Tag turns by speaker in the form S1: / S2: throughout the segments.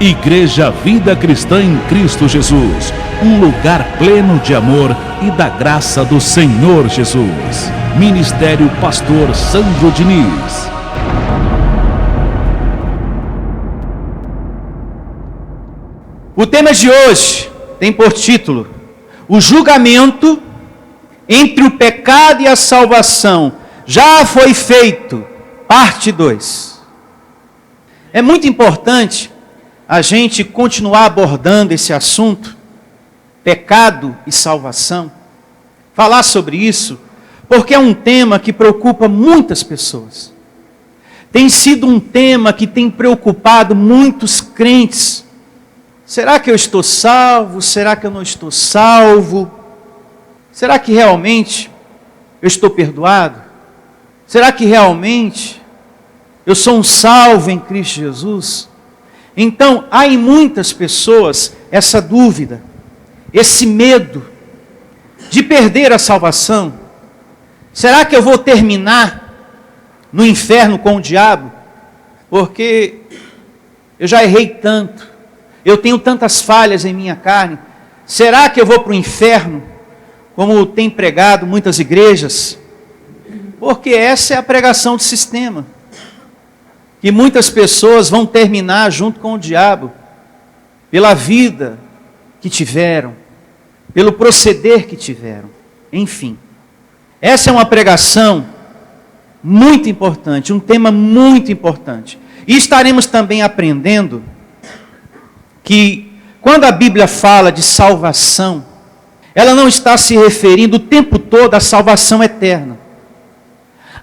S1: Igreja Vida Cristã em Cristo Jesus, um lugar pleno de amor e da graça do Senhor Jesus. Ministério Pastor Sandro Diniz.
S2: O tema de hoje tem por título: o julgamento entre o pecado e a salvação já foi feito, parte 2. É muito importante a gente continuar abordando esse assunto, pecado e salvação, falar sobre isso, porque é um tema que preocupa muitas pessoas. Tem sido um tema que tem preocupado muitos crentes. Será que eu estou salvo? Será que eu não estou salvo? Será que realmente eu estou perdoado? Será que realmente eu sou um salvo em Cristo Jesus? Então, há em muitas pessoas essa dúvida, esse medo de perder a salvação. Será que eu vou terminar no inferno com o diabo? Porque eu já errei tanto, eu tenho tantas falhas em minha carne. Será que eu vou para o inferno, como tem pregado muitas igrejas? Porque essa é a pregação do sistema. Que muitas pessoas vão terminar junto com o diabo, pela vida que tiveram, pelo proceder que tiveram, enfim. Essa é uma pregação muito importante, um tema muito importante. E estaremos também aprendendo que quando a Bíblia fala de salvação, ela não está se referindo o tempo todo à salvação eterna.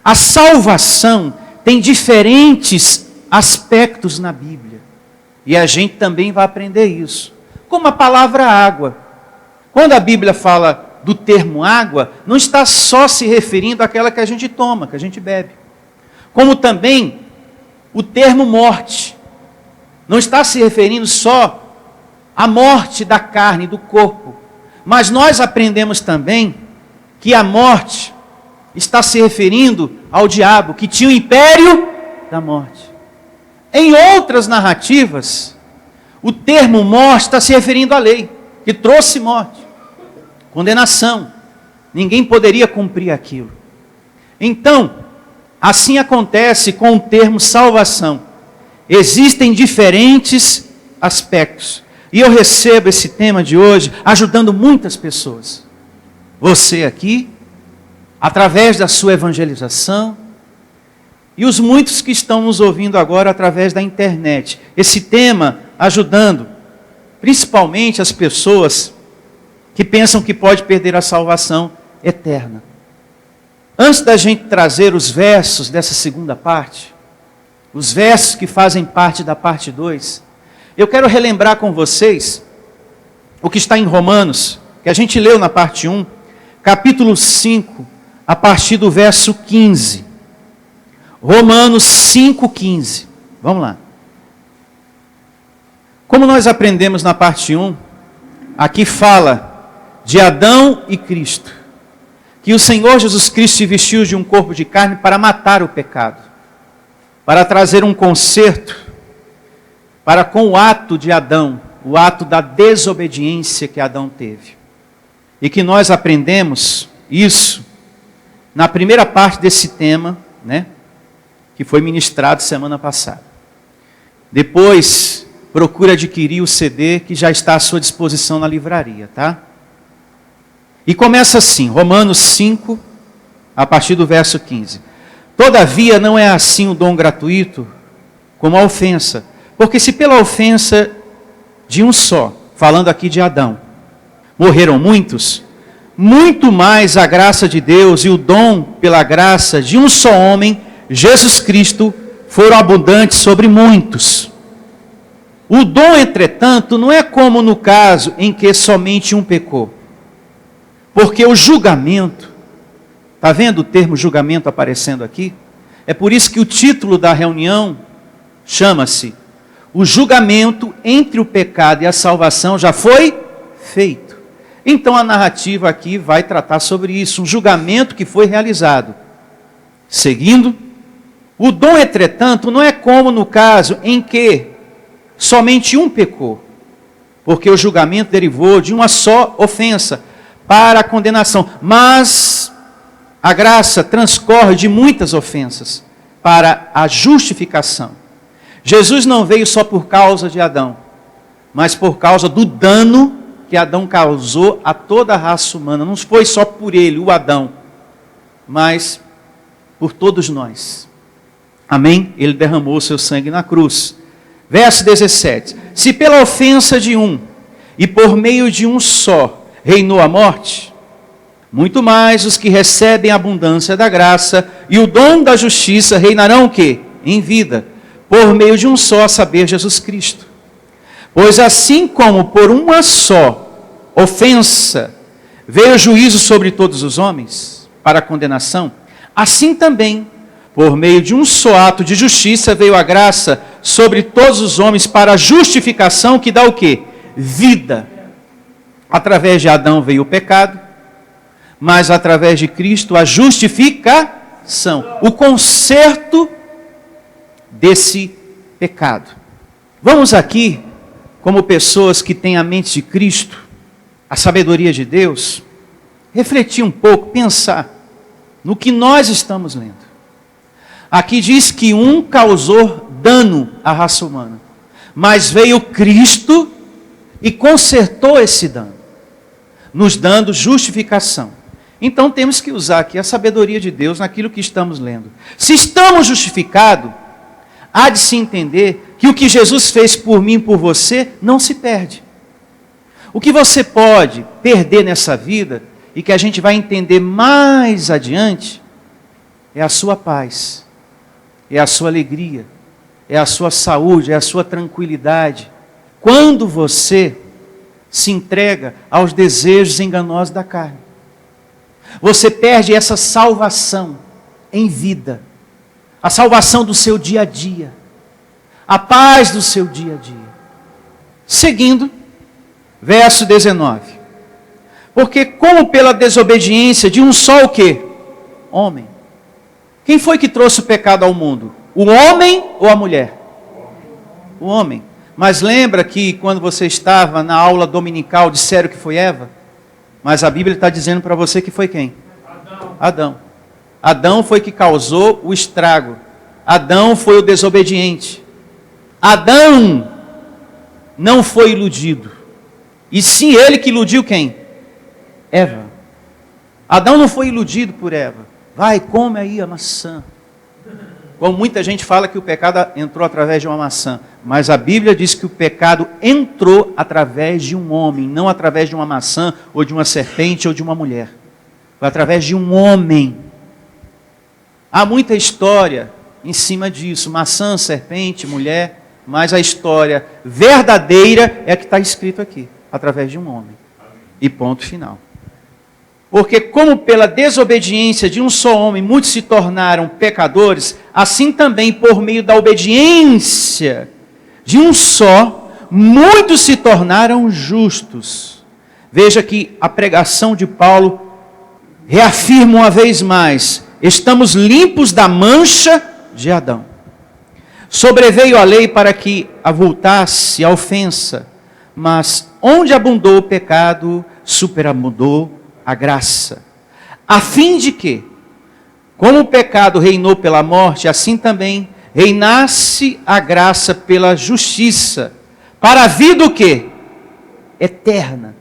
S2: A salvação tem diferentes aspectos na Bíblia. E a gente também vai aprender isso. Como a palavra água. Quando a Bíblia fala do termo água, não está só se referindo àquela que a gente toma, que a gente bebe. Como também o termo morte. Não está se referindo só à morte da carne, do corpo. Mas nós aprendemos também que a morte está se referindo ao diabo, que tinha o império da morte. Em outras narrativas, o termo morte está se referindo à lei, que trouxe morte, condenação. Ninguém poderia cumprir aquilo. Então, assim acontece com o termo salvação. Existem diferentes aspectos. E eu recebo esse tema de hoje ajudando muitas pessoas. Você aqui, através da sua evangelização, e os muitos que estão nos ouvindo agora através da internet. Esse tema ajudando, principalmente as pessoas que pensam que pode perder a salvação eterna. Antes da gente trazer os versos dessa segunda parte, os versos que fazem parte da parte 2, eu quero relembrar com vocês o que está em Romanos, que a gente leu na parte 1, capítulo 5, a partir do verso 15. Romanos 5,15. Vamos lá. Como nós aprendemos na parte 1, aqui fala de Adão e Cristo. Que o Senhor Jesus Cristo se vestiu de um corpo de carne para matar o pecado. Para trazer um conserto para com o ato de Adão, o ato da desobediência que Adão teve. E que nós aprendemos isso na primeira parte desse tema, né, que foi ministrado semana passada. Depois, procure adquirir o CD que já está à sua disposição na livraria, tá? E começa assim, Romanos 5, a partir do verso 15. Todavia não é assim o dom gratuito como a ofensa. Porque se pela ofensa de um só, falando aqui de Adão, morreram muitos, muito mais a graça de Deus e o dom pela graça de um só homem, Jesus Cristo, foram abundantes sobre muitos. O dom, entretanto, não é como no caso em que somente um pecou. Porque o julgamento, está vendo o termo julgamento aparecendo aqui? É por isso que o título da reunião chama-se o julgamento entre o pecado e a salvação já foi feito. Então a narrativa aqui vai tratar sobre isso, um julgamento que foi realizado. Seguindo, o dom, entretanto, não é como no caso em que somente um pecou, porque o julgamento derivou de uma só ofensa para a condenação. Mas a graça transcorre de muitas ofensas para a justificação. Jesus não veio só por causa de Adão, mas por causa do dano que Adão causou a toda a raça humana. Não foi só por ele, o Adão, mas por todos nós. Amém? Ele derramou seu sangue na cruz. Verso 17. Se pela ofensa de um, e por meio de um só, reinou a morte, muito mais os que recebem a abundância da graça e o dom da justiça reinarão o quê? Em vida, por meio de um só, a saber, Jesus Cristo. Pois assim como por uma só ofensa veio o juízo sobre todos os homens, para a condenação, assim também, por meio de um só ato de justiça, veio a graça sobre todos os homens para a justificação, que dá o quê? Vida. Através de Adão veio o pecado, mas através de Cristo a justificação, o conserto desse pecado. Vamos aqui, como pessoas que têm a mente de Cristo, a sabedoria de Deus, refletir um pouco, pensar no que nós estamos lendo. Aqui diz que um causou dano à raça humana, mas veio Cristo e consertou esse dano, nos dando justificação. Então temos que usar aqui a sabedoria de Deus naquilo que estamos lendo. Se estamos justificados, há de se entender que o que Jesus fez por mim e por você não se perde. O que você pode perder nessa vida, e que a gente vai entender mais adiante, é a sua paz, é a sua alegria, é a sua saúde, é a sua tranquilidade. Quando você se entrega aos desejos enganosos da carne, você perde essa salvação em vida, a salvação do seu dia a dia, a paz do seu dia a dia. Seguindo, verso 19. Porque como pela desobediência de um só o quê? Homem. Quem foi que trouxe o pecado ao mundo? O homem ou a mulher? O homem. Mas lembra que quando você estava na aula dominical disseram que foi Eva? Mas a Bíblia está dizendo para você que foi quem? Adão. Adão foi que causou o estrago. Adão foi o desobediente. Adão não foi iludido. E sim ele que iludiu quem? Eva. Adão não foi iludido por Eva. Vai, come aí a maçã. Como muita gente fala que o pecado entrou através de uma maçã. Mas a Bíblia diz que o pecado entrou através de um homem, não através de uma maçã, ou de uma serpente, ou de uma mulher. Foi através de um homem. Há muita história em cima disso. Maçã, serpente, mulher. Mas a história verdadeira é a que está escrito aqui. Através de um homem. E ponto final. Porque como pela desobediência de um só homem muitos se tornaram pecadores, assim também por meio da obediência de um só, muitos se tornaram justos. Veja que a pregação de Paulo reafirma uma vez mais: estamos limpos da mancha de Adão. Sobreveio a lei para que avultasse a ofensa, mas onde abundou o pecado, superabundou a graça, a fim de que, como o pecado reinou pela morte, assim também reinasse a graça pela justiça, para a vida o quê? Eterna.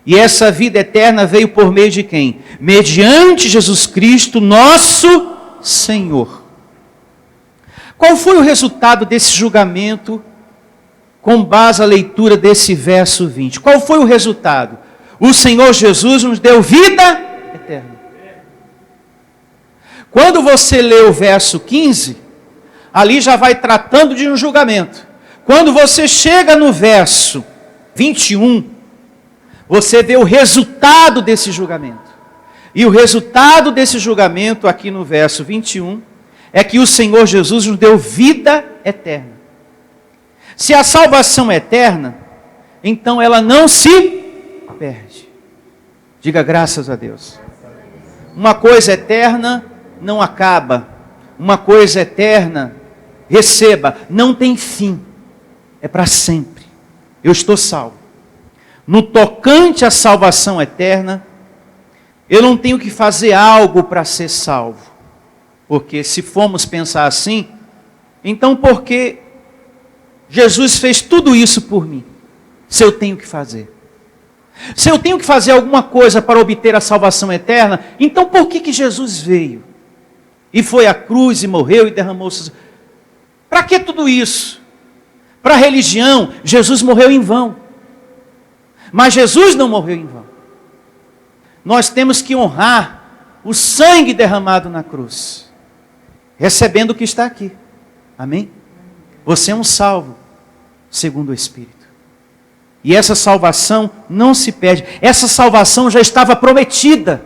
S2: E essa vida eterna veio por meio de quem? Mediante Jesus Cristo, nosso Senhor. Qual foi o resultado desse julgamento, com base na leitura desse verso 20? Qual foi o resultado? O Senhor Jesus nos deu vida eterna. Quando você lê o verso 15, ali já vai tratando de um julgamento. Quando você chega no verso 21, você vê o resultado desse julgamento. E o resultado desse julgamento, aqui no verso 21, é que o Senhor Jesus nos deu vida eterna. Se a salvação é eterna, então ela não se perde. Diga graças a Deus. Uma coisa eterna não acaba. Uma coisa eterna, receba, não tem fim. é para sempre. Eu estou salvo. No tocante à salvação eterna, eu não tenho que fazer algo para ser salvo. Porque se formos pensar assim, então por que Jesus fez tudo isso por mim? Se eu tenho que fazer. Se eu tenho que fazer alguma coisa para obter a salvação eterna, então por que Jesus veio? E foi à cruz e morreu e derramou seus... Para que tudo isso? Para a religião, Jesus morreu em vão. Mas Jesus não morreu em vão. Nós temos que honrar o sangue derramado na cruz, recebendo o que está aqui. Amém? Você é um salvo, segundo o Espírito. E essa salvação não se perde. Essa salvação já estava prometida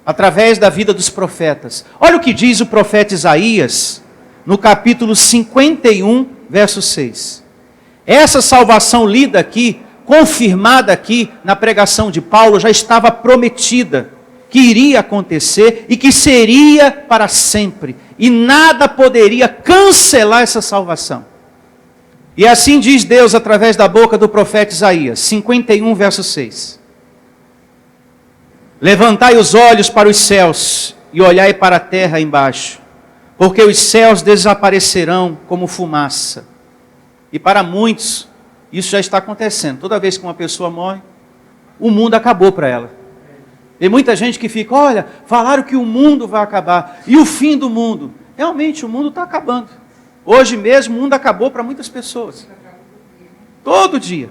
S2: através da vida dos profetas. Olha o que diz o profeta Isaías, no capítulo 51, verso 6. Essa salvação lida aqui, confirmada aqui na pregação de Paulo, já estava prometida, que iria acontecer e que seria para sempre. E nada poderia cancelar essa salvação. E assim diz Deus através da boca do profeta Isaías, 51, verso 6. Levantai os olhos para os céus e olhai para a terra embaixo, porque os céus desaparecerão como fumaça. E para muitos, isso já está acontecendo. Toda vez que uma pessoa morre, o mundo acabou para ela. Tem muita gente que fica, olha, falaram que o mundo vai acabar. E o fim do mundo? Realmente, o mundo está acabando. Hoje mesmo, o mundo acabou para muitas pessoas. Todo dia.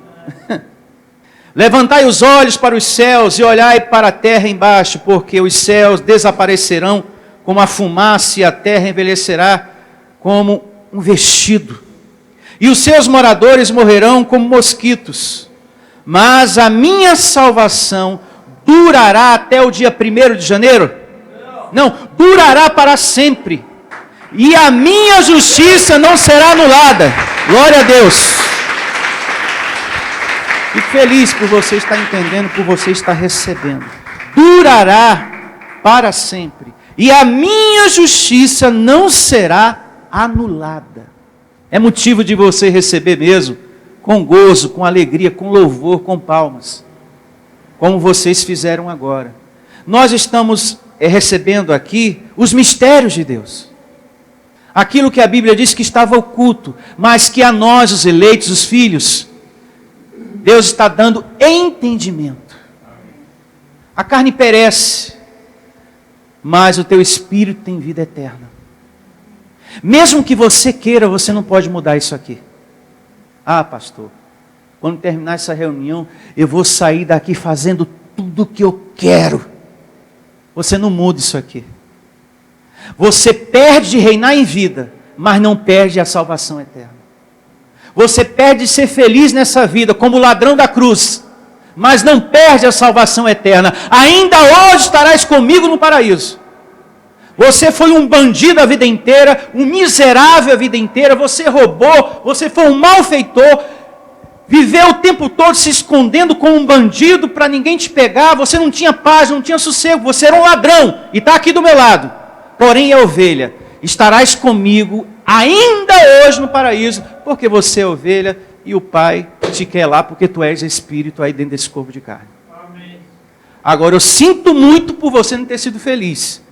S2: Levantai os olhos para os céus e olhai para a terra embaixo, porque os céus desaparecerão como a fumaça e a terra envelhecerá como um vestido. E os seus moradores morrerão como mosquitos. Mas a minha salvação durará até o dia 1º de janeiro? Não, durará para sempre. E a minha justiça não será anulada. Glória a Deus. Fico feliz por você estar entendendo, por você estar recebendo. Durará para sempre. E a minha justiça não será anulada. É motivo de você receber mesmo, com gozo, com alegria, com louvor, com palmas. Como vocês fizeram agora. Nós estamos recebendo aqui os mistérios de Deus. Aquilo que a Bíblia diz que estava oculto, mas que a nós, os eleitos, os filhos, Deus está dando entendimento. A carne perece, mas o teu espírito tem vida eterna. Mesmo que você queira, você não pode mudar isso aqui. Ah, pastor, quando terminar essa reunião, eu vou sair daqui fazendo tudo o que eu quero. Você não muda isso aqui. Você perde de reinar em vida, mas não perde a salvação eterna. Você perde de ser feliz nessa vida, como o ladrão da cruz, mas não perde a salvação eterna. Ainda hoje estarás comigo no paraíso. Você foi um bandido a vida inteira, um miserável a vida inteira, você roubou, você foi um malfeitor, viveu o tempo todo se escondendo como um bandido para ninguém te pegar, você não tinha paz, não tinha sossego, você era um ladrão e está aqui do meu lado. Porém é ovelha, estarás comigo ainda hoje no paraíso, porque você é ovelha e o Pai te quer lá, porque tu és espírito aí dentro desse corpo de carne. Amém. Agora eu sinto muito por você não ter sido feliz.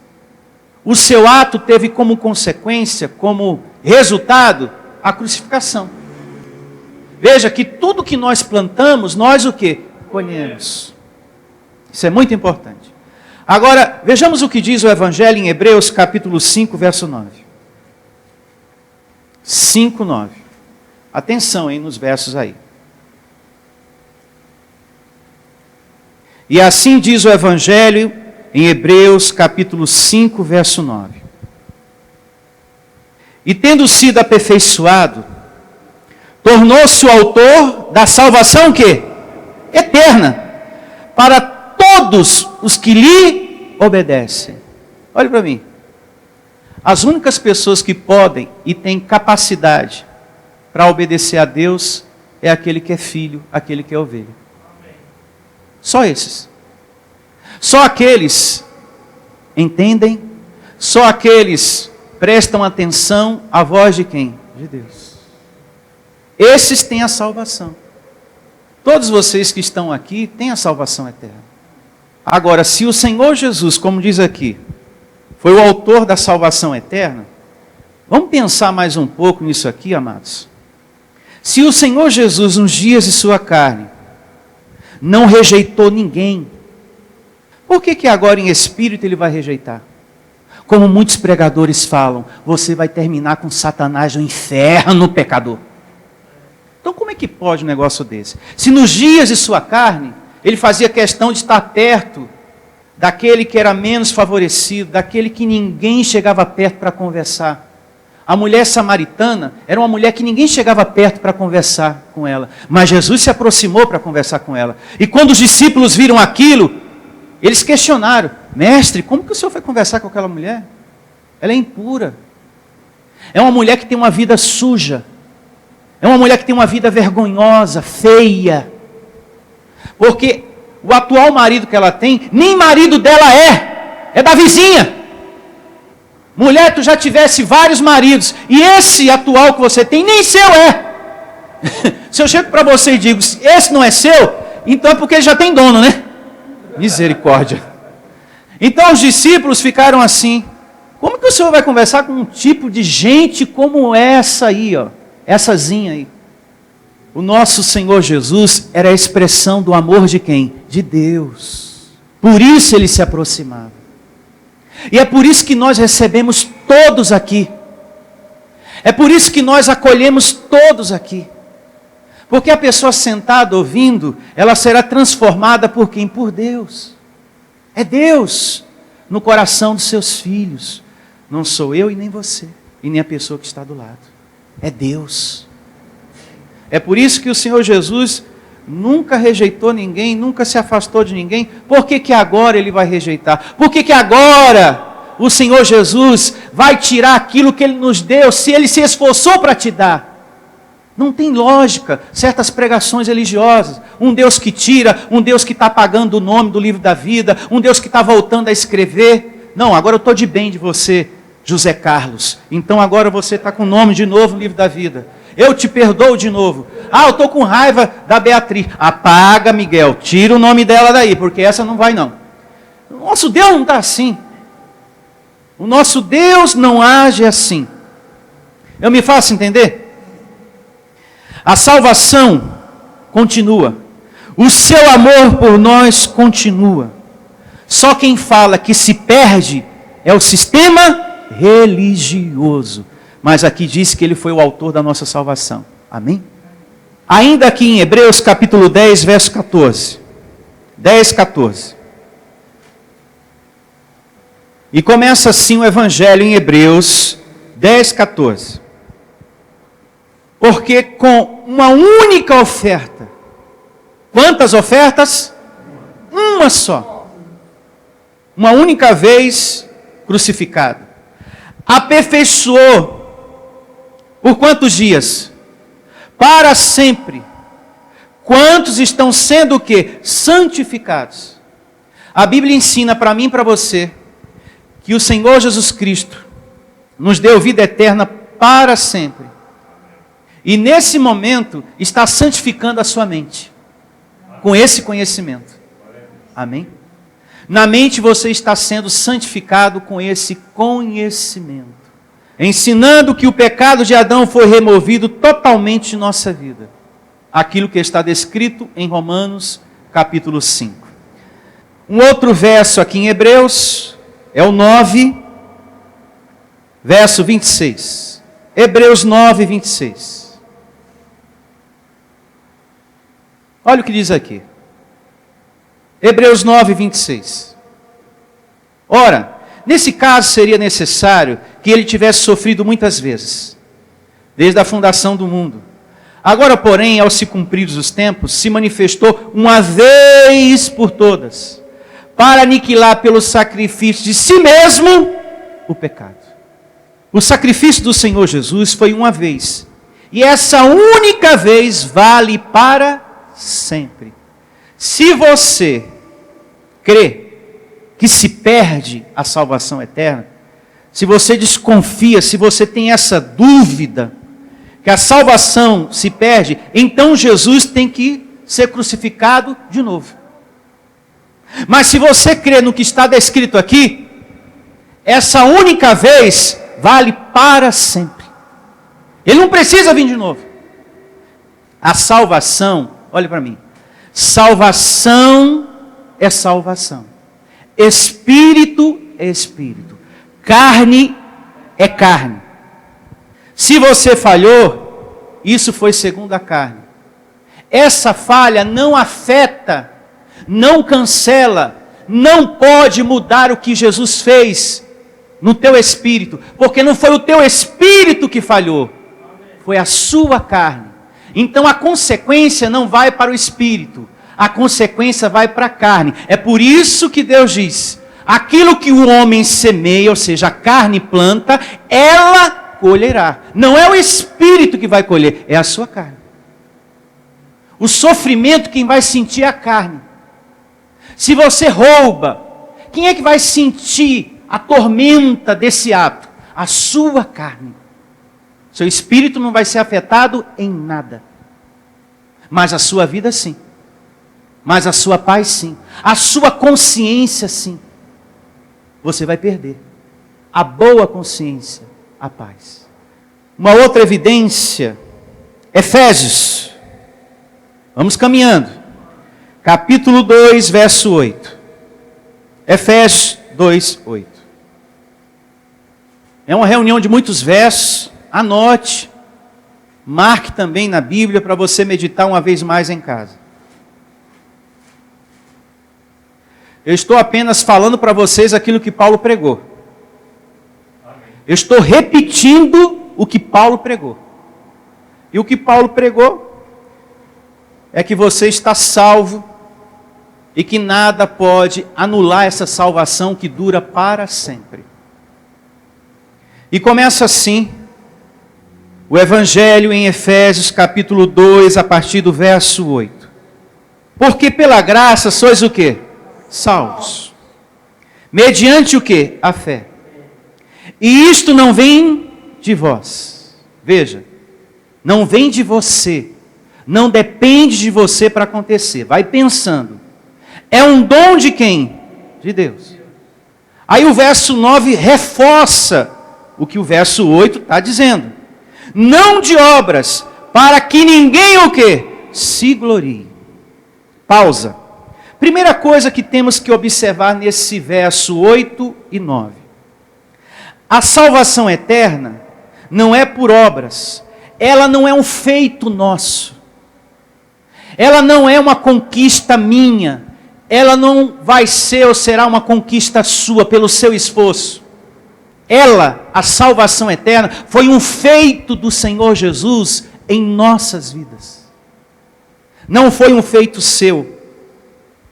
S2: O seu ato teve como consequência, como resultado, a crucificação. Veja que tudo que nós plantamos, nós o que? Colhemos. Isso é muito importante. Agora, vejamos o que diz o Evangelho em Hebreus, capítulo 5, verso 9. 5, 9. Atenção, hein, nos versos aí. E assim diz o Evangelho em Hebreus, capítulo 5, verso 9. E tendo sido aperfeiçoado, tornou-se o autor da salvação que? Eterna, para todos os que lhe obedecem. Olha para mim. As únicas pessoas que podem e têm capacidade para obedecer a Deus é aquele que é filho, aquele que é ovelha. Só esses. Só aqueles entendem, só aqueles prestam atenção à voz de quem? De Deus. Esses têm a salvação. Todos vocês que estão aqui têm a salvação eterna. Agora, se o Senhor Jesus, como diz aqui, foi o autor da salvação eterna, vamos pensar mais um pouco nisso aqui, amados. Se o Senhor Jesus, nos dias de sua carne, não rejeitou ninguém, por que agora em espírito ele vai rejeitar? Como muitos pregadores falam, você vai terminar com Satanás no inferno, pecador. Então como é que pode um negócio desse? Se nos dias de sua carne, ele fazia questão de estar perto daquele que era menos favorecido, daquele que ninguém chegava perto para conversar. A mulher samaritana era uma mulher que ninguém chegava perto para conversar com ela. Mas Jesus se aproximou para conversar com ela. E quando os discípulos viram aquilo, eles questionaram: mestre, como que o senhor foi conversar com aquela mulher? Ela é impura. É uma mulher que tem uma vida suja. É uma mulher que tem uma vida vergonhosa, feia. Porque o atual marido que ela tem, nem marido dela é da vizinha. Mulher, tu já tivesse vários maridos, e esse atual que você tem, nem seu é. Se eu chego para você e digo, esse não é seu, então é porque ele já tem dono, né? Misericórdia. Então os discípulos ficaram assim: como que o senhor vai conversar com um tipo de gente como essa aí, ó?Essazinha aí. O nosso Senhor Jesus era a expressão do amor de quem? De Deus. Por isso ele se aproximava. E é por isso que nós recebemos todos aqui. É por isso que nós acolhemos todos aqui. Porque a pessoa sentada ouvindo, ela será transformada por quem? Por Deus. É Deus no coração dos seus filhos. Não sou eu e nem você, e nem a pessoa que está do lado. É Deus. É por isso que o Senhor Jesus nunca rejeitou ninguém, nunca se afastou de ninguém. Por que agora ele vai rejeitar? Por que agora o Senhor Jesus vai tirar aquilo que ele nos deu, se ele se esforçou para te dar? Não tem lógica certas pregações religiosas. Um Deus que tira, um Deus que está apagando o nome do livro da vida, um Deus que está voltando a escrever. Não, agora eu estou de bem de você, José Carlos. Então agora você está com o nome de novo no livro da vida. Eu te perdoo de novo. Ah, eu estou com raiva da Beatriz. Apaga, Miguel, tira o nome dela daí, porque essa não vai não. O nosso Deus não está assim. O nosso Deus não age assim. Eu me faço entender? A salvação continua. O seu amor por nós continua. Só quem fala que se perde é o sistema religioso. Mas aqui diz que ele foi o autor da nossa salvação. Amém? Ainda aqui em Hebreus capítulo 10, verso 14. 10, 14. E começa assim o evangelho em Hebreus 10, 14. Porque com uma única oferta, quantas ofertas? Uma só. Uma única vez crucificado. Aperfeiçoou por quantos dias? Para sempre. Quantos estão sendo o quê? Santificados. A Bíblia ensina para mim e para você que o Senhor Jesus Cristo nos deu vida eterna para sempre. E nesse momento está santificando a sua mente com esse conhecimento. Amém? Na mente você está sendo santificado com esse conhecimento. Ensinando que o pecado de Adão foi removido totalmente de nossa vida. Aquilo que está descrito em Romanos capítulo 5. Um outro verso aqui em Hebreus é o 9, verso 26. Hebreus 9, 26. Olha o que diz aqui. Hebreus 9, 26. Ora, nesse caso seria necessário que ele tivesse sofrido muitas vezes, desde a fundação do mundo. Agora, porém, ao se cumpridos os tempos, se manifestou uma vez por todas, para aniquilar pelo sacrifício de si mesmo o pecado. O sacrifício do Senhor Jesus foi uma vez, e essa única vez vale para sempre. Se você crê que se perde a salvação eterna, se você desconfia, se você tem essa dúvida, que a salvação se perde, então Jesus tem que ser crucificado de novo. Mas se você crê no que está descrito aqui, essa única vez vale para sempre. Ele não precisa vir de novo. A salvação, olhe para mim, salvação é salvação, espírito é espírito, carne é carne. Se você falhou, isso foi segundo a carne. Essa falha não afeta, não cancela, não pode mudar o que Jesus fez no teu espírito, porque não foi o teu espírito que falhou, foi a sua carne. Então a consequência não vai para o espírito, a consequência vai para a carne. É por isso que Deus diz, aquilo que o homem semeia, ou seja, a carne planta, ela colherá. Não é o espírito que vai colher, é a sua carne. O sofrimento quem vai sentir é a carne. Se você rouba, quem é que vai sentir a tormenta desse ato? A sua carne. Seu espírito não vai ser afetado em nada. Mas a sua vida sim. Mas a sua paz sim. A sua consciência sim. Você vai perder. A boa consciência, a paz. Uma outra evidência, Efésios. Vamos caminhando. Capítulo 2, verso 8. Efésios 2, 8. É uma reunião de muitos versos. Anote. Marque também na Bíblia para você meditar uma vez mais em casa. Eu estou apenas falando para vocês aquilo que Paulo pregou. Eu estou repetindo o que Paulo pregou. E o que Paulo pregou é que você está salvo e que nada pode anular essa salvação que dura para sempre. E começa assim o Evangelho em Efésios capítulo 2, a partir do verso 8. Porque pela graça sois o quê? Salvos. Mediante o quê? A fé. E isto não vem de vós. Veja, não vem de você. Não depende de você para acontecer. Vai pensando. É um dom de quem? De Deus. Aí o verso 9 reforça o que o verso 8 está dizendo. Não de obras, para que ninguém o quê? Se glorie. Pausa. Primeira coisa que temos que observar nesse verso 8 e 9. A salvação eterna não é por obras. Ela não é um feito nosso. Ela não é uma conquista minha. Ela não vai ser ou será uma conquista sua pelo seu esforço. Ela, a salvação eterna, foi um feito do Senhor Jesus em nossas vidas. Não foi um feito seu,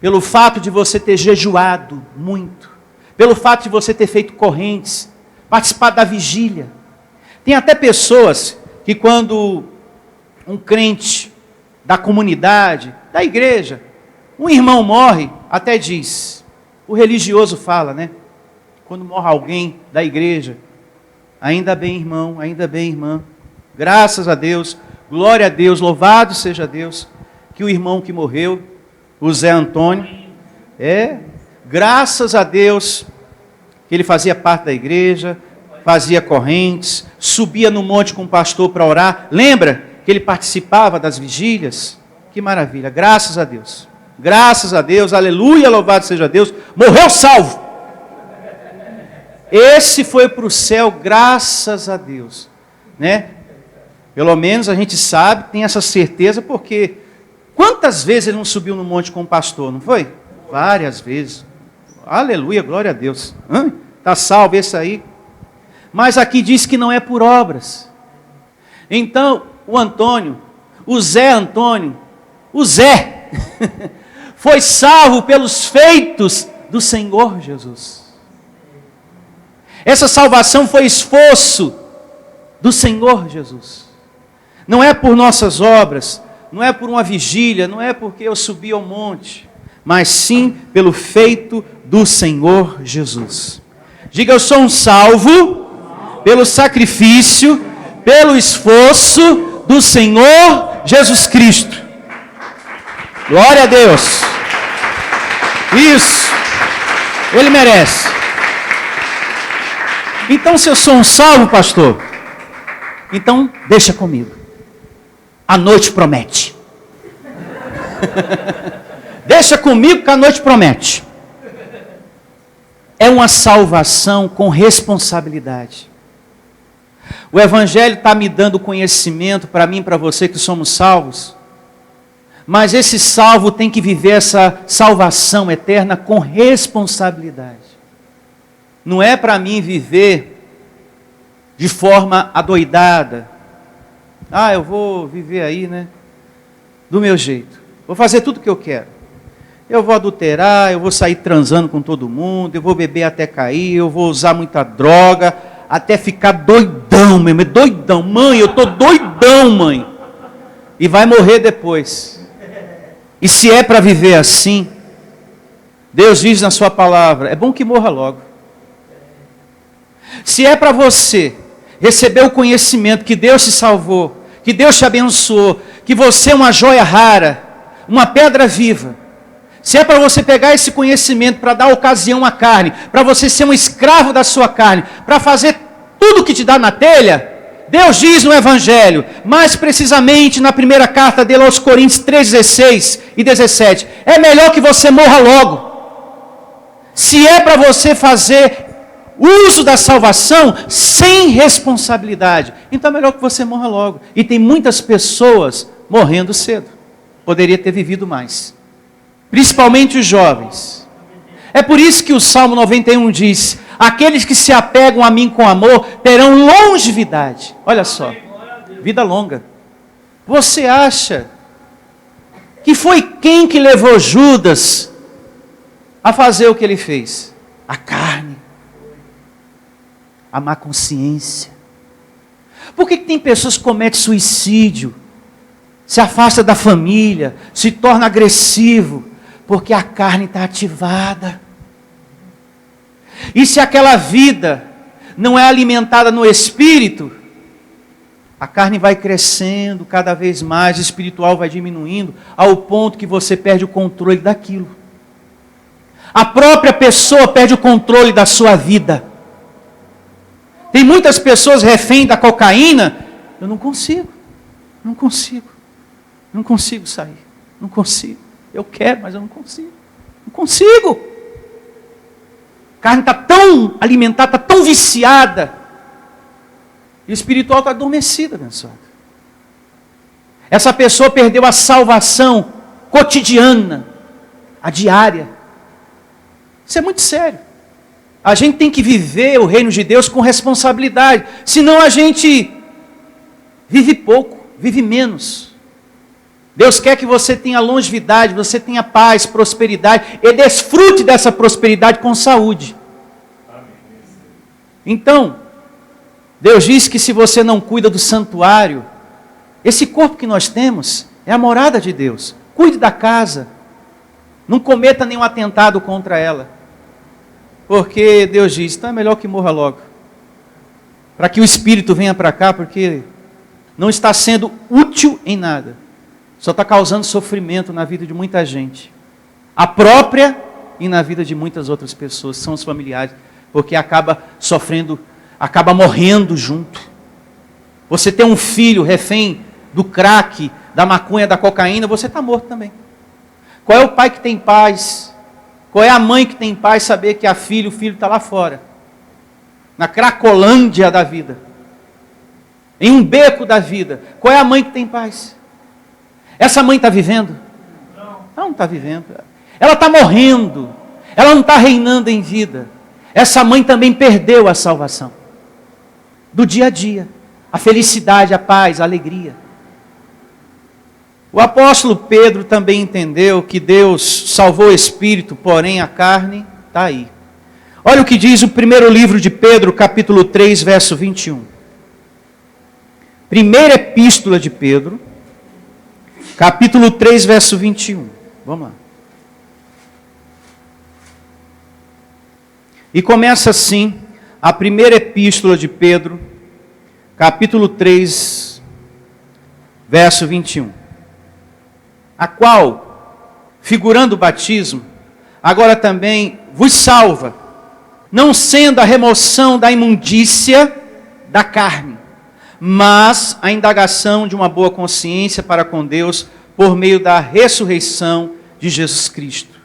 S2: pelo fato de você ter jejuado muito, pelo fato de você ter feito correntes, participado da vigília. Tem até pessoas que quando um crente da comunidade, da igreja, um irmão morre, até diz, o religioso fala, né? Quando morre alguém da igreja, ainda bem irmão, ainda bem irmã, graças a Deus, glória a Deus, louvado seja Deus, que o irmão que morreu, o Zé Antônio, graças a Deus, que ele fazia parte da igreja, fazia correntes, subia no monte com o pastor para orar, lembra que ele participava das vigílias? Que maravilha, graças a Deus, aleluia, louvado seja Deus, morreu salvo. Esse foi para o céu, graças a Deus, né? Pelo menos a gente sabe, tem essa certeza, porque quantas vezes ele não subiu no monte com o pastor, não foi? Várias vezes. Aleluia, glória a Deus. Está salvo esse aí. Mas aqui diz que não é por obras. Então, o Antônio, o Zé Antônio, o Zé, foi salvo pelos feitos do Senhor Jesus. Essa salvação foi esforço do Senhor Jesus. Não é por nossas obras, não é por uma vigília, não é porque eu subi ao monte, mas sim pelo feito do Senhor Jesus. Diga, eu sou um salvo pelo sacrifício pelo esforço do Senhor Jesus Cristo. Glória a Deus. Isso. Ele merece. Então, se eu sou um salvo, pastor, então deixa comigo. A noite promete. Deixa comigo que a noite promete. É uma salvação com responsabilidade. O Evangelho está me dando conhecimento para mim e para você que somos salvos. Mas esse salvo tem que viver essa salvação eterna com responsabilidade. Não é para mim viver de forma adoidada. Eu vou viver aí, né? Do meu jeito. Vou fazer tudo o que eu quero. Eu vou adulterar, eu vou sair transando com todo mundo, eu vou beber até cair, eu vou usar muita droga, até ficar doidão mesmo, doidão. Mãe, eu estou doidão, mãe. E vai morrer depois. E se é para viver assim, Deus diz na sua palavra, é bom que morra logo. Se é para você receber o conhecimento que Deus te salvou, que Deus te abençoou, que você é uma joia rara, uma pedra viva, se é para você pegar esse conhecimento para dar ocasião à carne, para você ser um escravo da sua carne, para fazer tudo que te dá na telha, Deus diz no Evangelho, mais precisamente na primeira carta dele aos Coríntios 3:16 e 17, é melhor que você morra logo. Se é para você fazer uso da salvação sem responsabilidade, então é melhor que você morra logo. E tem muitas pessoas morrendo cedo. Poderia ter vivido mais. Principalmente os jovens. É por isso que o Salmo 91 diz, aqueles que se apegam a mim com amor, terão longevidade. Olha só, vida longa. Você acha que foi quem que levou Judas a fazer o que ele fez? A carne. A má consciência. Por que tem pessoas que cometem suicídio? Se afasta da família, se torna agressivo, porque a carne está ativada. E se aquela vida não é alimentada no espírito, a carne vai crescendo cada vez mais, o espiritual vai diminuindo, ao ponto que você perde o controle daquilo. A própria pessoa perde o controle da sua vida. Tem muitas pessoas refém da cocaína, eu não consigo sair, não consigo. Eu quero, mas eu não consigo. A carne está tão alimentada, está tão viciada, e o espiritual está adormecido, abençoado. Essa pessoa perdeu a salvação cotidiana, a diária. Isso é muito sério. A gente tem que viver o reino de Deus com responsabilidade, senão a gente vive pouco, vive menos. Deus quer que você tenha longevidade, você tenha paz, prosperidade, e desfrute dessa prosperidade com saúde. Então, Deus diz que se você não cuida do santuário, esse corpo que nós temos é a morada de Deus. Cuide da casa, não cometa nenhum atentado contra ela. Porque Deus diz, então é melhor que morra logo. Para que o Espírito venha para cá, porque não está sendo útil em nada. Só está causando sofrimento na vida de muita gente. A própria e na vida de muitas outras pessoas, são os familiares. Porque acaba sofrendo, acaba morrendo junto. Você tem um filho refém do crack, da maconha, da cocaína, você está morto também. Qual é o pai que tem paz? Qual é a mãe que tem paz saber que o filho está lá fora? Na cracolândia da vida. Em um beco da vida. Qual é a mãe que tem paz? Essa mãe está vivendo? Ela não está vivendo. Ela está morrendo. Ela não está reinando em vida. Essa mãe também perdeu a salvação. Do dia a dia. A felicidade, a paz, a alegria. O apóstolo Pedro também entendeu que Deus salvou o espírito, porém a carne está aí. Olha o que diz o primeiro livro de Pedro, capítulo 3, verso 21. Primeira epístola de Pedro, capítulo 3, verso 21. Vamos lá. E começa assim, a primeira epístola de Pedro, capítulo 3, verso 21. A qual, figurando o batismo, agora também vos salva, não sendo a remoção da imundícia da carne, mas a indagação de uma boa consciência para com Deus por meio da ressurreição de Jesus Cristo.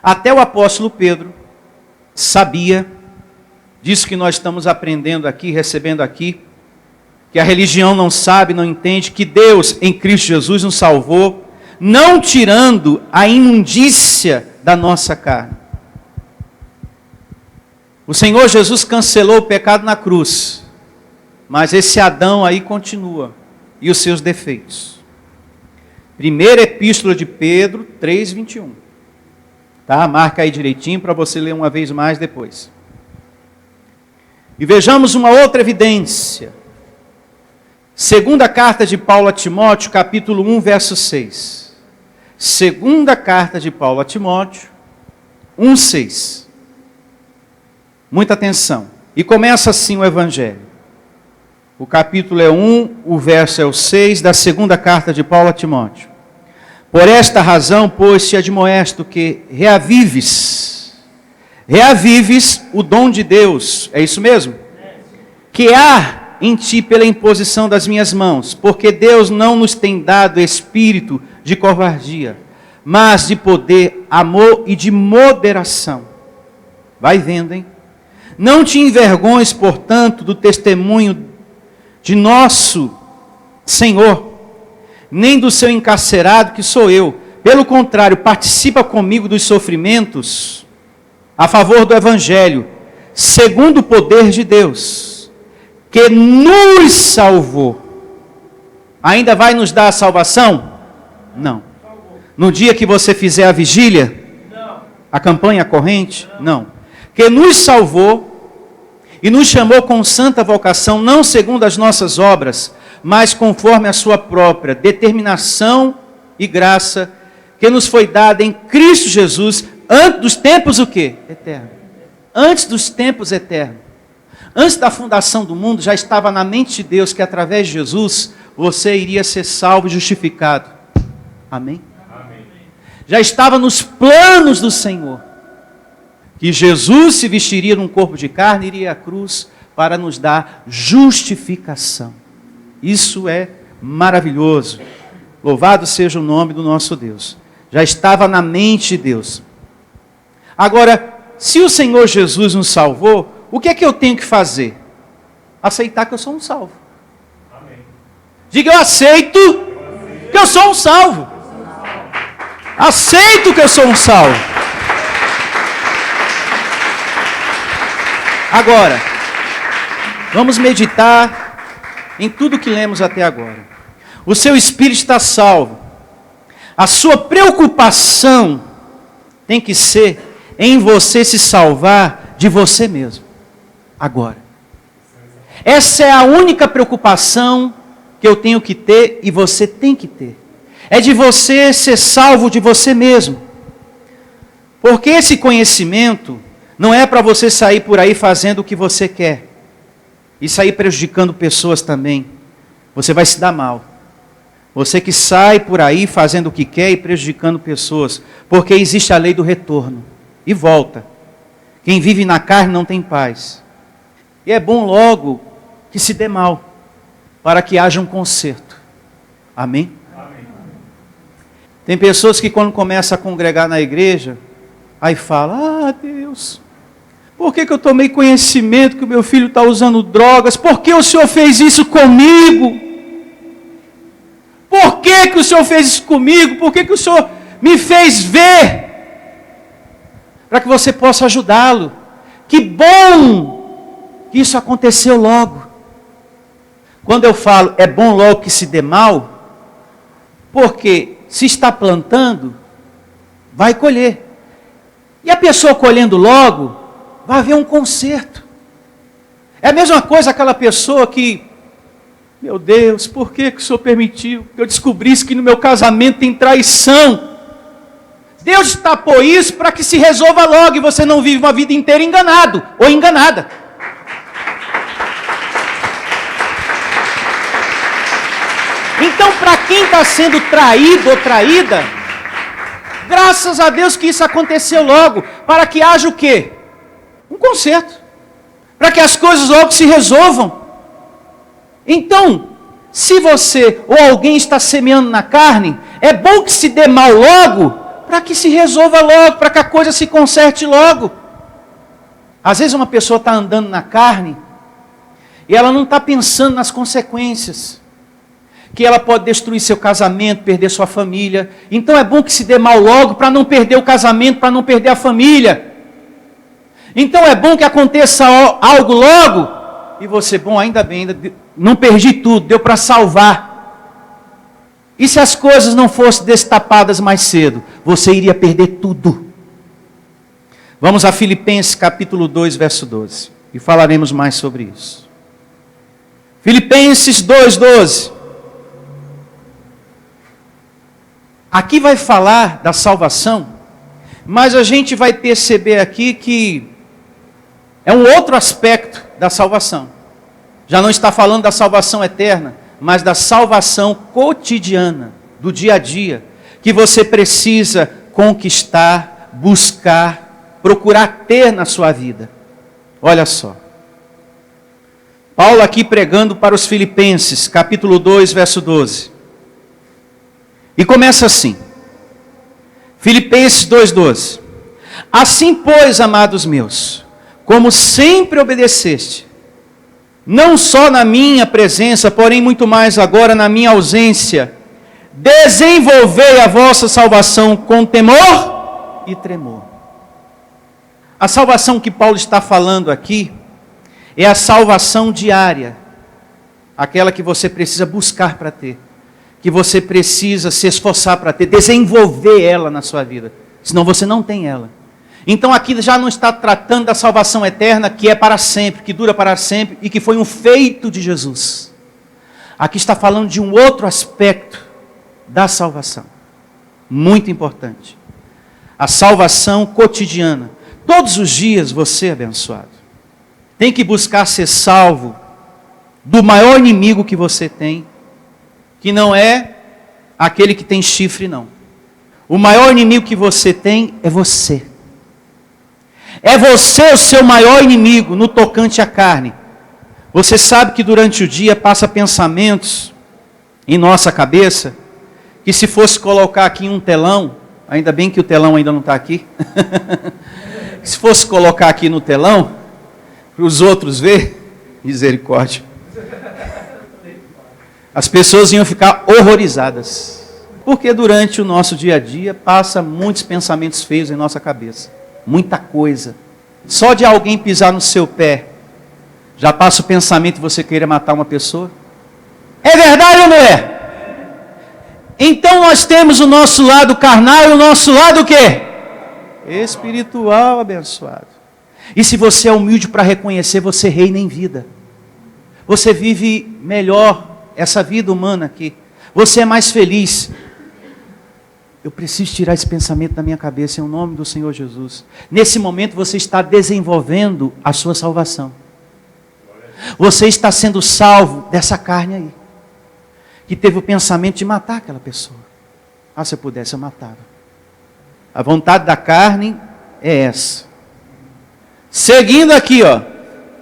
S2: Até o apóstolo Pedro sabia disso que nós estamos aprendendo aqui, recebendo aqui, que a religião não sabe, não entende, que Deus em Cristo Jesus nos salvou, não tirando a imundícia da nossa carne. O Senhor Jesus cancelou o pecado na cruz, mas esse Adão aí continua, e os seus defeitos. Primeira epístola de Pedro 3:21. Tá? Marca aí direitinho para você ler uma vez mais depois. E vejamos uma outra evidência. Segunda carta de Paulo a Timóteo, capítulo 1, verso 6. Segunda carta de Paulo a Timóteo, 1:6. Muita atenção. E começa assim o Evangelho. O capítulo é 1, o verso é o 6 da segunda carta de Paulo a Timóteo. Por esta razão, pois, te admoesto que reavives o dom de Deus, é isso mesmo? Que há em ti pela imposição das minhas mãos, porque Deus não nos tem dado espírito de covardia, mas de poder, amor e de moderação. Vai vendo, hein? Não te envergonhes, portanto, do testemunho de nosso Senhor, nem do seu encarcerado, que sou eu. Pelo contrário, participa comigo dos sofrimentos a favor do Evangelho, segundo o poder de Deus, que nos salvou. Ainda vai nos dar a salvação? Não. No dia que você fizer a vigília? Não. A campanha, a corrente? Não. Que nos salvou e nos chamou com santa vocação, não segundo as nossas obras, mas conforme a sua própria determinação e graça, que nos foi dada em Cristo Jesus, antes dos tempos o quê? Eterno. Antes dos tempos eternos. Antes da fundação do mundo, já estava na mente de Deus que através de Jesus, você iria ser salvo e justificado. Amém? Amém. Já estava nos planos do Senhor, que Jesus se vestiria num corpo de carne, iria à cruz para nos dar justificação. Isso é maravilhoso. Louvado seja o nome do nosso Deus. Já estava na mente de Deus. Agora, se o Senhor Jesus nos salvou, o que é que eu tenho que fazer? Aceitar que eu sou um salvo. Amém. Diga, eu aceito que eu sou um salvo. Aceito que eu sou um salvo. Agora, vamos meditar em tudo que lemos até agora. O seu espírito está salvo. A sua preocupação tem que ser em você se salvar de você mesmo. Agora. Essa é a única preocupação que eu tenho que ter e você tem que ter. É de você ser salvo de você mesmo. Porque esse conhecimento não é para você sair por aí fazendo o que você quer. E sair prejudicando pessoas também. Você vai se dar mal. Você que sai por aí fazendo o que quer e prejudicando pessoas. Porque existe a lei do retorno. E volta. Quem vive na carne não tem paz. E é bom logo que se dê mal. Para que haja um conserto. Amém? Amém. Tem pessoas que quando começam a congregar na igreja, aí fala, Deus, por que eu tomei conhecimento que o meu filho está usando drogas? Por que o Senhor fez isso comigo? Por que o Senhor fez isso comigo? Por que o Senhor me fez ver? Para que você possa ajudá-lo. Que bom que isso aconteceu logo. Quando eu falo, é bom logo que se dê mal, porque se está plantando, vai colher. E a pessoa colhendo logo, vai haver um conserto. É a mesma coisa aquela pessoa que, meu Deus, por que o Senhor permitiu que eu descobrisse que no meu casamento tem traição? Deus tapou isso para que se resolva logo e você não vive uma vida inteira enganado ou enganada. Então, para quem está sendo traído ou traída, graças a Deus que isso aconteceu logo, para que haja o quê? Um conserto. Para que as coisas logo se resolvam. Então, se você ou alguém está semeando na carne, é bom que se dê mal logo, para que se resolva logo, para que a coisa se conserte logo. Às vezes uma pessoa está andando na carne, e ela não está pensando nas consequências. Que ela pode destruir seu casamento, perder sua família. Então é bom que se dê mal logo, para não perder o casamento, para não perder a família. Então é bom que aconteça algo logo, e você, bom, ainda bem, não perdi tudo, deu para salvar. E se as coisas não fossem destapadas mais cedo, você iria perder tudo. Vamos a Filipenses capítulo 2, verso 12, e falaremos mais sobre isso. Filipenses 2:12. Aqui vai falar da salvação, mas a gente vai perceber aqui que é um outro aspecto da salvação. Já não está falando da salvação eterna, mas da salvação cotidiana, do dia a dia, que você precisa conquistar, buscar, procurar ter na sua vida. Olha só. Paulo aqui pregando para os Filipenses, capítulo 2, verso 12. E começa assim. Filipenses 2:12. Assim, pois, amados meus, como sempre obedeceste, não só na minha presença, porém muito mais agora na minha ausência, desenvolvei a vossa salvação com temor e tremor. A salvação que Paulo está falando aqui é a salvação diária, aquela que você precisa buscar para ter, que você precisa se esforçar para ter, desenvolver ela na sua vida, senão você não tem ela. Então aqui já não está tratando da salvação eterna, que é para sempre, que dura para sempre, e que foi um feito de Jesus. Aqui está falando de um outro aspecto da salvação, muito importante. A salvação cotidiana. Todos os dias você é abençoado. Tem que buscar ser salvo do maior inimigo que você tem, que não é aquele que tem chifre, não. O maior inimigo que você tem é você. É você o seu maior inimigo no tocante à carne. Você sabe que durante o dia passa pensamentos em nossa cabeça, que se fosse colocar aqui em um telão, ainda bem que o telão ainda não está aqui, se fosse colocar aqui no telão, para os outros ver, misericórdia, as pessoas iam ficar horrorizadas, porque durante o nosso dia a dia passa muitos pensamentos feios em nossa cabeça, muita coisa. Só de alguém pisar no seu pé, já passa o pensamento de você querer matar uma pessoa? É verdade ou não é? Então nós temos o nosso lado carnal e o nosso lado o quê? Espiritual, abençoado. E se você é humilde para reconhecer, você reina em vida. Você vive melhor essa vida humana aqui. Você é mais feliz. Eu preciso tirar esse pensamento da minha cabeça em nome do Senhor Jesus. Nesse momento você está desenvolvendo a sua salvação. Você está sendo salvo dessa carne aí, que teve o pensamento de matar aquela pessoa. Ah, se eu pudesse eu matava. A vontade da carne é essa. Seguindo aqui, ó,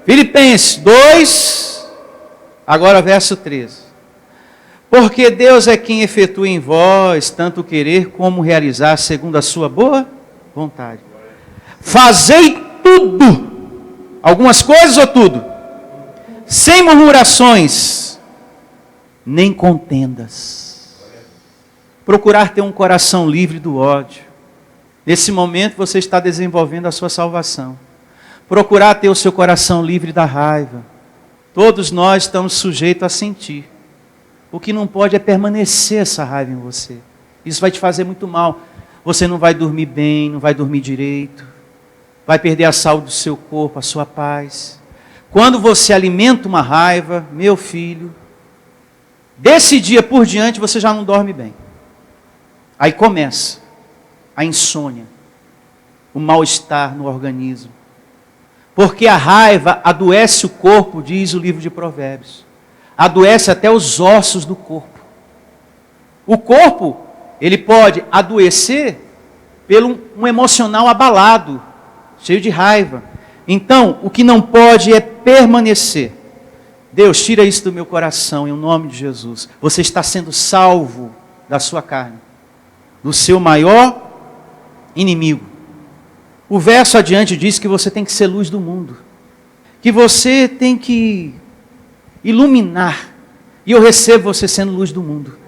S2: Filipenses 2, agora verso 13. Porque Deus é quem efetua em vós tanto querer como realizar segundo a sua boa vontade. Fazei tudo, algumas coisas ou tudo, sem murmurações, nem contendas. Procurar ter um coração livre do ódio. Nesse momento você está desenvolvendo a sua salvação. Procurar ter o seu coração livre da raiva. Todos nós estamos sujeitos a sentir. O que não pode é permanecer essa raiva em você. Isso vai te fazer muito mal. Você não vai dormir bem, não vai dormir direito. Vai perder a saúde do seu corpo, a sua paz. Quando você alimenta uma raiva, meu filho, desse dia por diante você já não dorme bem. Aí começa a insônia, o mal-estar no organismo. Porque a raiva adoece o corpo, diz o livro de Provérbios. Adoece até os ossos do corpo. O corpo, ele pode adoecer pelo um emocional abalado, cheio de raiva. Então, o que não pode é permanecer. Deus, tira isso do meu coração, em nome de Jesus. Você está sendo salvo da sua carne, do seu maior inimigo. O verso adiante diz que você tem que ser luz do mundo, que você tem que iluminar, e eu recebo você sendo luz do mundo.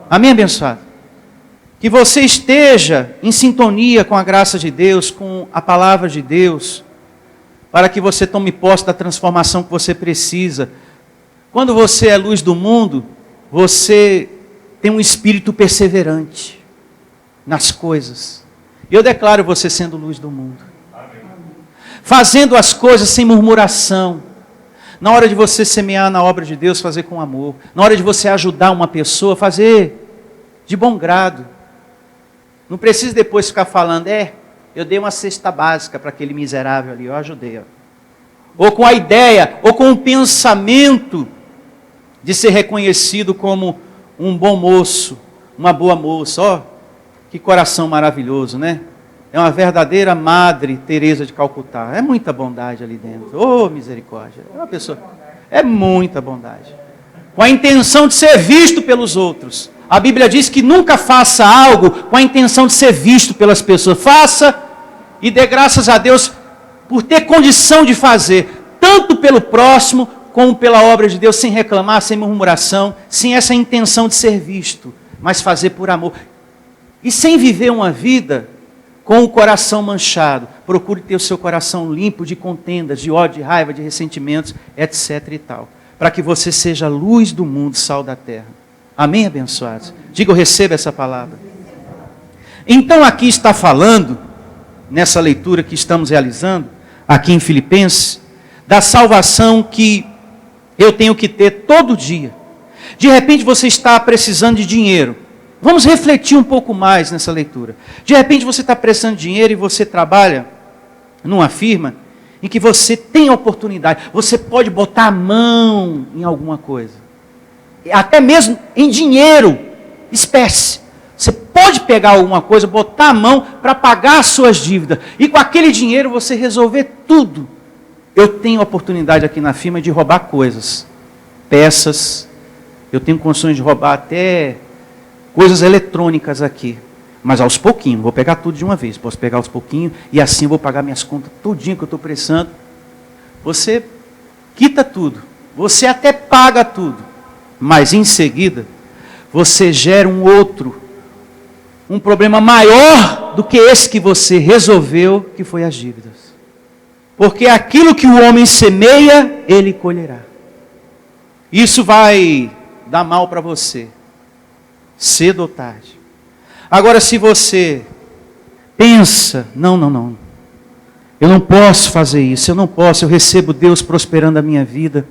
S2: Amém, abençoado? Que você esteja em sintonia com a graça de Deus, com a palavra de Deus, para que você tome posse da transformação que você precisa. Quando você é luz do mundo, você tem um espírito perseverante nas coisas. E eu declaro você sendo luz do mundo. Fazendo as coisas sem murmuração. Na hora de você semear na obra de Deus, fazer com amor. Na hora de você ajudar uma pessoa, fazer de bom grado. Não precisa depois ficar falando, eu dei uma cesta básica para aquele miserável ali, eu ajudei. Ou com a ideia, ou com o pensamento de ser reconhecido como um bom moço, uma boa moça. Ó, que coração maravilhoso, né? É uma verdadeira Madre Teresa de Calcutá. É muita bondade ali dentro. Oh, misericórdia. É uma pessoa. É muita bondade. Com a intenção de ser visto pelos outros. A Bíblia diz que nunca faça algo com a intenção de ser visto pelas pessoas. Faça e dê graças a Deus por ter condição de fazer, tanto pelo próximo como pela obra de Deus, sem reclamar, sem murmuração, sem essa intenção de ser visto, mas fazer por amor. E sem viver uma vida com o coração manchado. Procure ter o seu coração limpo de contendas, de ódio, de raiva, de ressentimentos, etc. e tal. Para que você seja luz do mundo, sal da terra. Amém, abençoados? Diga, eu recebo essa palavra. Então aqui está falando, nessa leitura que estamos realizando, aqui em Filipenses, da salvação que eu tenho que ter todo dia. De repente você está precisando de dinheiro. Vamos refletir um pouco mais nessa leitura. De repente você está precisando de dinheiro e você trabalha numa firma em que você tem oportunidade. Você pode botar a mão em alguma coisa. Até mesmo em dinheiro, espécie. Você pode pegar alguma coisa, botar a mão para pagar as suas dívidas. E com aquele dinheiro você resolver tudo. Eu tenho oportunidade aqui na firma de roubar coisas. Peças. Eu tenho condições de roubar até coisas eletrônicas aqui. Mas aos pouquinhos. Não vou pegar tudo de uma vez. Posso pegar aos pouquinhos e assim eu vou pagar minhas contas todinho que eu estou precisando. Você quita tudo. Você até paga tudo. Mas em seguida, você gera um problema maior do que esse que você resolveu, que foi as dívidas. Porque aquilo que o homem semeia, ele colherá. Isso vai dar mal para você, cedo ou tarde. Agora, se você pensa, não, eu não posso fazer isso, eu recebo Deus prosperando a minha vida.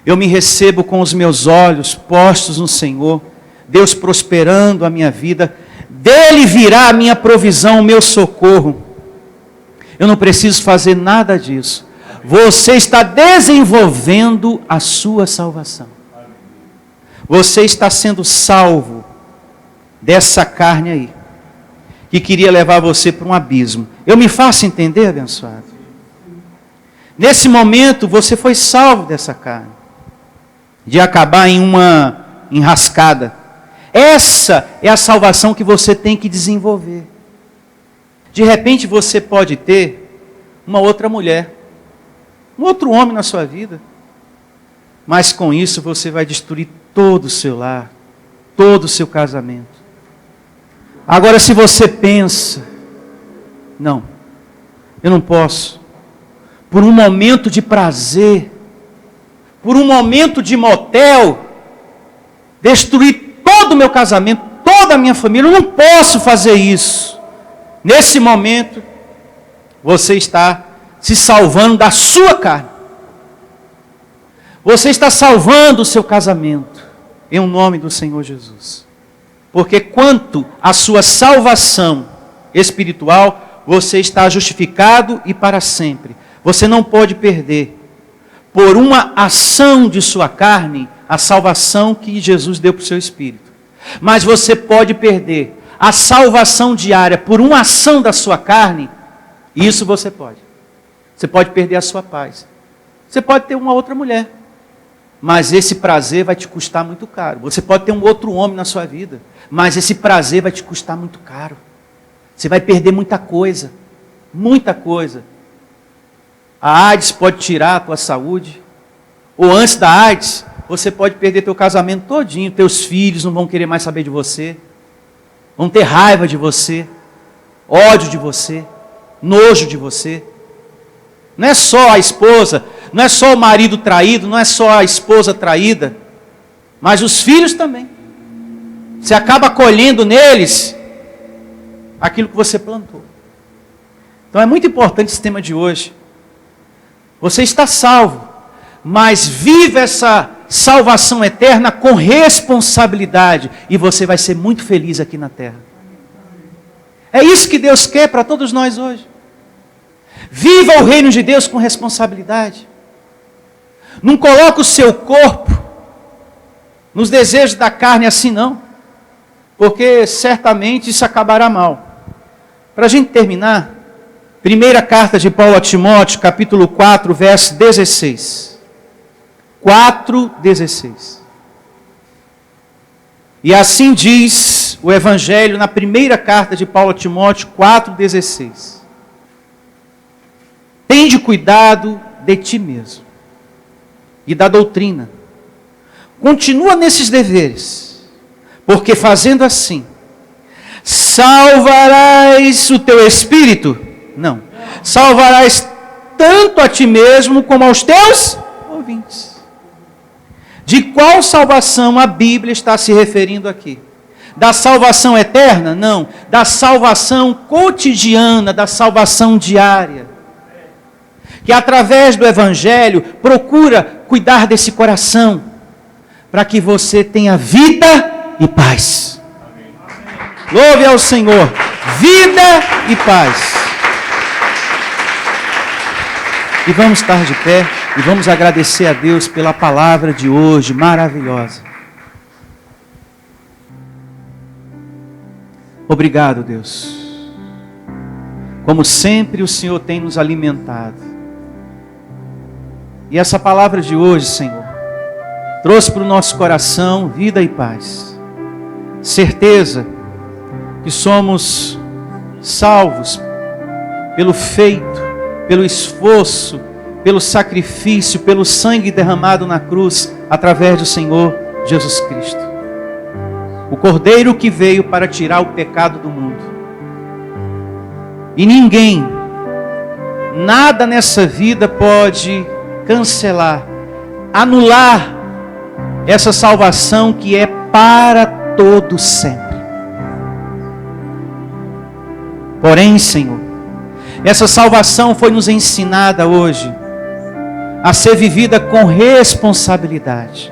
S2: Eu me recebo com os meus olhos postos no Senhor, Deus prosperando a minha vida, dele virá a minha provisão, o meu socorro. Eu não preciso fazer nada disso. Você está desenvolvendo a sua salvação. Você está sendo salvo dessa carne aí, que queria levar você para um abismo. Eu me faço entender, abençoado? Nesse momento, você foi salvo dessa carne, de acabar em uma enrascada. Essa é a salvação que você tem que desenvolver. De repente você pode ter uma outra mulher, um outro homem na sua vida, mas com isso você vai destruir todo o seu lar, todo o seu casamento. Agora, se você pensa, não, eu não posso, por um momento de prazer, por um momento de motel, destruir todo o meu casamento, toda a minha família, eu não posso fazer isso. Nesse momento, você está se salvando da sua carne. Você está salvando o seu casamento, em nome do Senhor Jesus. Porque quanto à sua salvação espiritual, você está justificado e para sempre. Você não pode perder, por uma ação de sua carne, a salvação que Jesus deu para o seu espírito. Mas você pode perder a salvação diária por uma ação da sua carne. Isso você pode. Você pode perder a sua paz. Você pode ter uma outra mulher. Mas esse prazer vai te custar muito caro. Você pode ter um outro homem na sua vida. Mas esse prazer vai te custar muito caro. Você vai perder muita coisa. Muita coisa. A AIDS pode tirar a tua saúde. Ou antes da AIDS, você pode perder teu casamento todinho. Teus filhos não vão querer mais saber de você. Vão ter raiva de você. Ódio de você. Nojo de você. Não é só a esposa, não é só o marido traído, não é só a esposa traída, mas os filhos também. Você acaba colhendo neles aquilo que você plantou. Então é muito importante esse tema de hoje. Você está salvo, mas vive essa salvação eterna com responsabilidade, e você vai ser muito feliz aqui na terra. É isso que Deus quer para todos nós hoje. Viva o reino de Deus com responsabilidade. Não coloque o seu corpo nos desejos da carne assim não, porque certamente isso acabará mal. Para a gente terminar, primeira carta de Paulo a Timóteo, capítulo 4, verso 16. 4:16. E assim diz o Evangelho na primeira carta de Paulo a Timóteo, 4:16. Tende cuidado de ti mesmo e da doutrina. Continua nesses deveres, porque fazendo assim, salvarás o teu espírito. Não, salvarás tanto a ti mesmo como aos teus ouvintes. De qual salvação a Bíblia está se referindo aqui? Da salvação eterna? Não. Da salvação cotidiana, da salvação diária. Que através do Evangelho procura cuidar desse coração, para que você tenha vida e paz. Louve ao Senhor. Vida e paz. E vamos estar de pé e vamos agradecer a Deus pela palavra de hoje, maravilhosa. Obrigado, Deus. Como sempre o Senhor tem nos alimentado. E essa palavra de hoje, Senhor, trouxe para o nosso coração vida e paz. Certeza que somos salvos pelo feito, pelo esforço, pelo sacrifício, pelo sangue derramado na cruz, através do Senhor Jesus Cristo. O Cordeiro que veio para tirar o pecado do mundo. E ninguém, nada nessa vida pode cancelar, anular essa salvação que é para todo sempre. Porém, Senhor, essa salvação foi nos ensinada hoje a ser vivida com responsabilidade.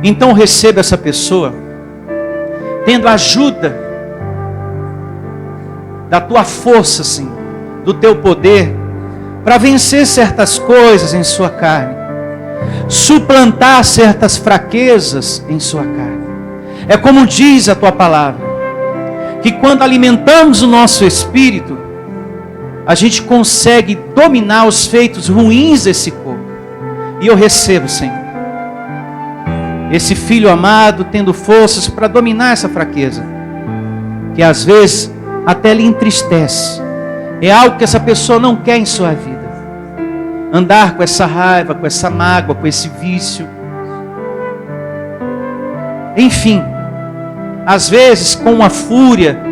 S2: Então receba essa pessoa, tendo a ajuda da tua força, Senhor, do teu poder, para vencer certas coisas em sua carne, suplantar certas fraquezas em sua carne. É como diz a tua palavra, que quando alimentamos o nosso espírito, a gente consegue dominar os feitos ruins desse corpo. E eu recebo, Senhor, esse filho amado tendo forças para dominar essa fraqueza, que às vezes até lhe entristece. É algo que essa pessoa não quer em sua vida. Andar com essa raiva, com essa mágoa, com esse vício. Enfim, às vezes com uma fúria,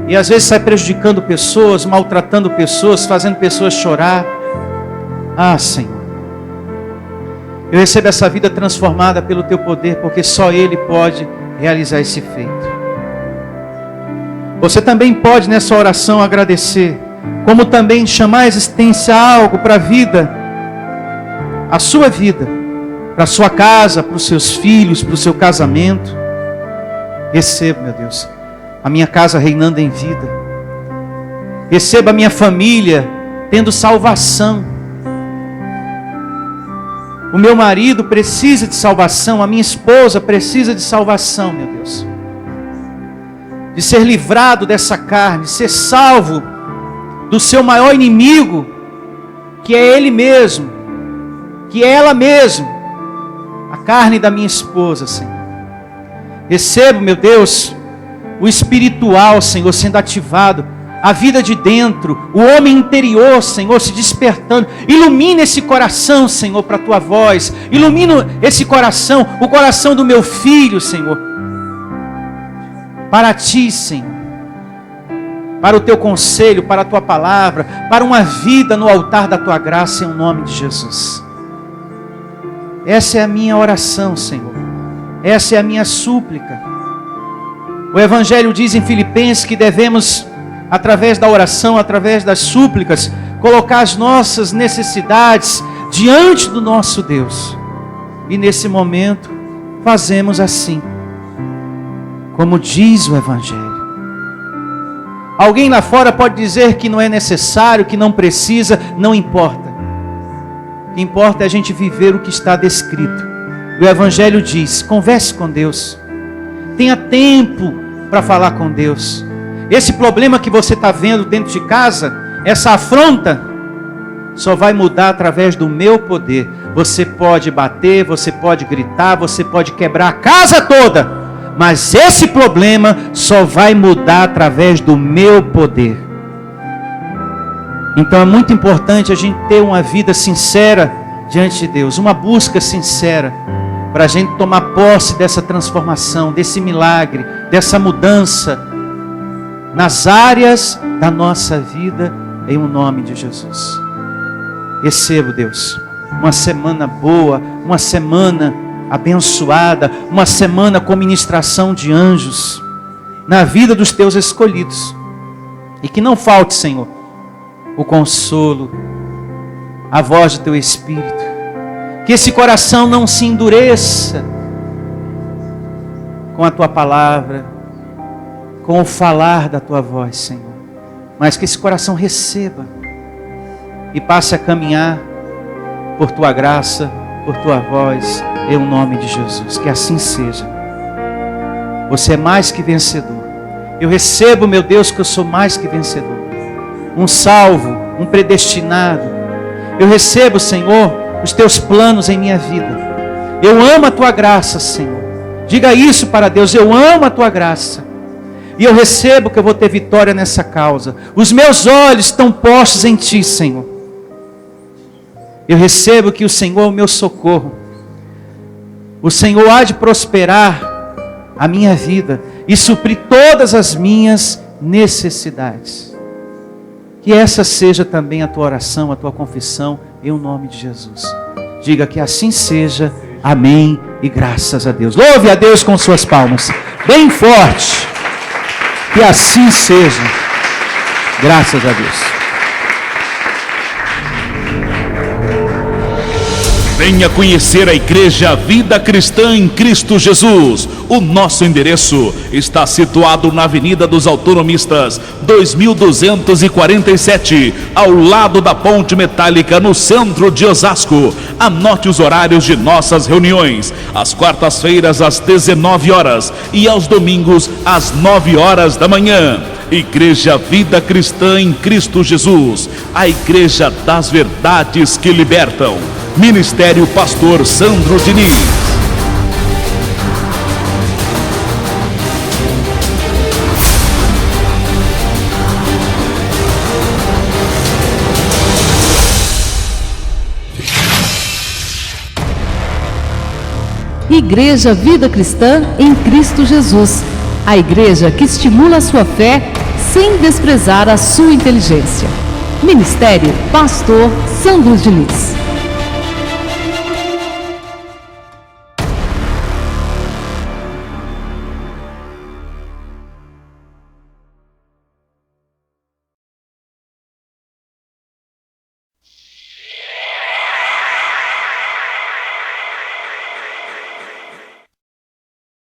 S2: e às vezes sai prejudicando pessoas, maltratando pessoas, fazendo pessoas chorar. Ah, Senhor, eu recebo essa vida transformada pelo Teu poder, porque só Ele pode realizar esse feito. Você também pode nessa oração agradecer, como também chamar a existência algo para a vida, a sua vida, para a sua casa, para os seus filhos, para o seu casamento. Receba, meu Deus, a minha casa reinando em vida. Receba a minha família tendo salvação. O meu marido precisa de salvação, a minha esposa precisa de salvação, meu Deus. De ser livrado dessa carne, ser salvo do seu maior inimigo, que é ele mesmo, que é ela mesma, a carne da minha esposa, Senhor. Recebo, meu Deus, o espiritual, Senhor, sendo ativado, a vida de dentro, o homem interior, Senhor, se despertando. Ilumina esse coração, Senhor, para a tua voz. Ilumina esse coração, o coração do meu filho, Senhor, para ti, Senhor, para o teu conselho, para a tua palavra, para uma vida no altar da tua graça, em nome de Jesus. Essa é a minha oração, Senhor. Essa é a minha súplica. O Evangelho diz em Filipenses que devemos, através da oração, através das súplicas, colocar as nossas necessidades diante do nosso Deus. E nesse momento, fazemos assim, como diz o Evangelho. Alguém lá fora pode dizer que não é necessário, que não precisa, não importa. O que importa é a gente viver o que está descrito. O Evangelho diz: converse com Deus, tenha tempo para falar com Deus. Esse problema que você está vendo dentro de casa, essa afronta, só vai mudar através do meu poder. Você pode bater, você pode gritar, você pode quebrar a casa toda, mas esse problema só vai mudar através do meu poder. Então é muito importante a gente ter uma vida sincera diante de Deus, uma busca sincera, para a gente tomar posse dessa transformação, desse milagre, dessa mudança nas áreas da nossa vida, em o nome de Jesus. Recebo, Deus, uma semana boa, uma semana abençoada, uma semana com ministração de anjos na vida dos teus escolhidos. E que não falte, Senhor, o consolo, a voz do teu Espírito. Que esse coração não se endureça com a tua palavra, com o falar da tua voz, Senhor. Mas que esse coração receba e passe a caminhar por tua graça, por tua voz, em nome de Jesus. Que assim seja. Você é mais que vencedor. Eu recebo, meu Deus, que eu sou mais que vencedor. Um salvo, um predestinado. Eu recebo, Senhor, os teus planos em minha vida. Eu amo a tua graça, Senhor. Diga isso para Deus: eu amo a tua graça. E eu recebo que eu vou ter vitória nessa causa. Os meus olhos estão postos em ti, Senhor. Eu recebo que o Senhor é o meu socorro. O Senhor há de prosperar a minha vida e suprir todas as minhas necessidades. Que essa seja também a tua oração, a tua confissão, em nome de Jesus. Diga que assim seja. Amém e graças a Deus. Louve a Deus com suas palmas bem forte. Que assim seja. Graças a Deus.
S1: Venha conhecer a Igreja Vida Cristã em Cristo Jesus. O nosso endereço está situado na Avenida dos Autonomistas, 2247, ao lado da Ponte Metálica, no centro de Osasco. Anote os horários de nossas reuniões: às quartas-feiras às 19 horas e aos domingos às 9 horas da manhã. Igreja Vida Cristã em Cristo Jesus, a Igreja das Verdades que Libertam. Ministério Pastor Sandro Diniz.
S3: Igreja Vida Cristã em Cristo Jesus, a igreja que estimula a sua fé sem desprezar a sua inteligência. Ministério Pastor Sandro Diniz.